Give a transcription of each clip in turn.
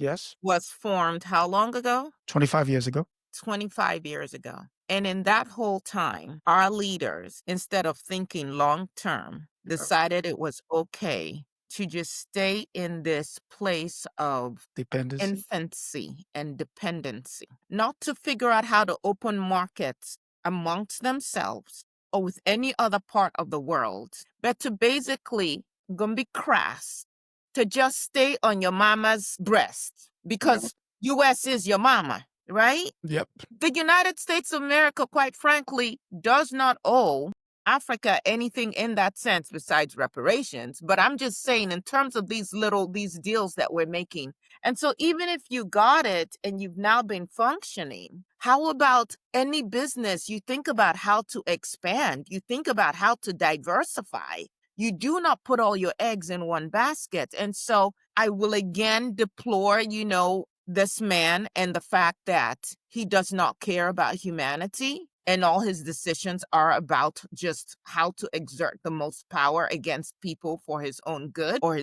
Yes. was formed how long ago? 25 years ago. 25 years ago. And in that whole time, our leaders, instead of thinking long term, Yes. decided it was okay to just stay in this place of Dependency. infancy and dependency, not to figure out how to open markets amongst themselves or with any other part of the world, but to basically, gonna be crass, to just stay on your mama's breast Yeah. because US is your mama, right? Yep. The United States of America, quite frankly, does not owe Africa anything in that sense besides reparations. But I'm just saying, in terms of these deals that we're making. And so, even if you got it and you've now been functioning, how about any business? You think about how to expand, you think about how to diversify. You do not put all your eggs in one basket. And so, I will again deplore, this man and the fact that he does not care about humanity and all his decisions are about just how to exert the most power against people for his own good or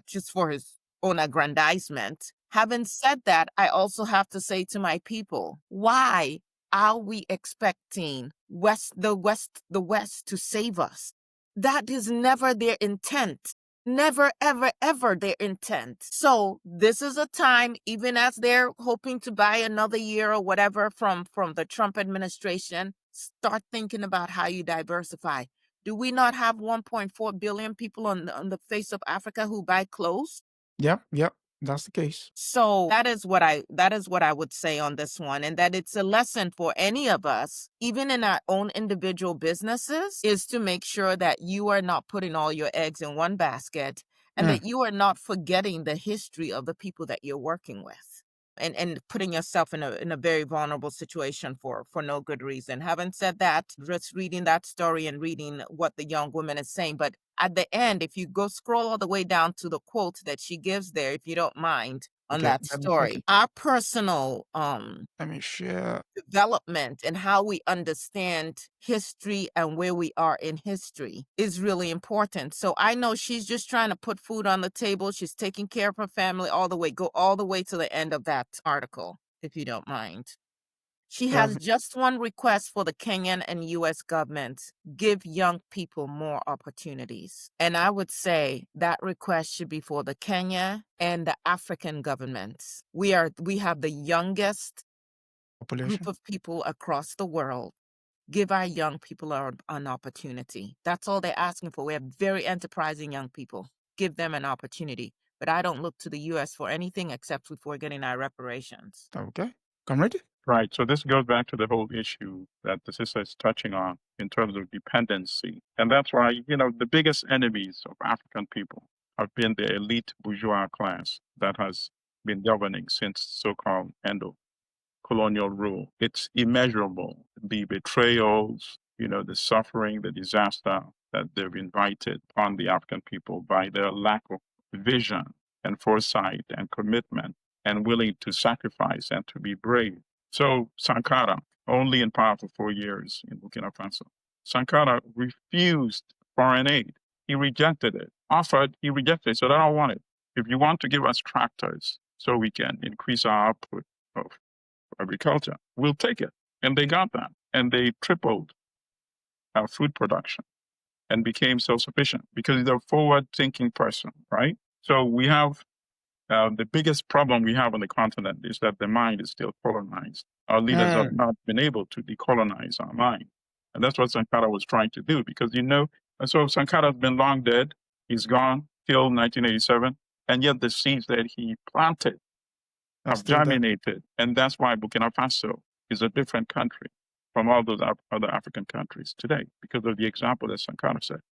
just for his own aggrandizement. Having said that, I also have to say to my people, why are we expecting the West to save us? That is never their intent. Never, ever, ever their intent. So this is a time, even as they're hoping to buy another year or whatever from the Trump administration, start thinking about how you diversify. Do we not have 1.4 billion people on the face of Africa who buy clothes? Yep. Yep. That's the case. So that is what I would say on this one, and that it's a lesson for any of us, even in our own individual businesses, is to make sure that you are not putting all your eggs in one basket and Mm. that you are not forgetting the history of the people that you're working with. And putting yourself in a very vulnerable situation for no good reason. Having said that, just reading that story and reading what the young woman is saying, but at the end, if you go scroll all the way down to the quote that she gives there, if you don't mind, on Okay. that Let me check it. story, our personal Let me share. development and how we understand history and where we are in history is really important. So I know she's just trying to put food on the table. She's taking care of her family go all the way to the end of that article, if you don't mind. She has Let me, just one request for the Kenyan and US governments: give young people more opportunities. And I would say that request should be for the Kenya and the African governments. We have the youngest group population. of people across the world. Give our young people an opportunity. That's all they're asking for. We have very enterprising young people. Give them an opportunity. But I don't look to the US for anything except if we're getting our reparations. Okay. Come ready? Right. So this goes back to the whole issue that the sister is touching on in terms of dependency. And that's why, the biggest enemies of African people have been the elite bourgeois class that has been governing since so-called colonial rule. It's immeasurable. The betrayals, the suffering, the disaster that they've invited on the African people by their lack of vision and foresight and commitment and willing to sacrifice and to be brave. So Sankara, only in power for 4 years in Burkina Faso, Sankara refused foreign aid. He rejected it. Offered, he rejected it. So I don't want it. If you want to give us tractors so we can increase our output of agriculture, we'll take it. And they got that. And they tripled our food production and became self-sufficient because he's a forward-thinking person, right? So we have the biggest problem we have on the continent is that the mind is still colonized. Our leaders have Mm. not been able to decolonize our mind. And that's what Sankara was trying to do because, and so Sankara's been long dead. He's gone, killed 1987. And yet the seeds that he planted I'm have still there. germinated. And that's why Burkina Faso is a different country from all those other African countries today because of the example that Sankara set.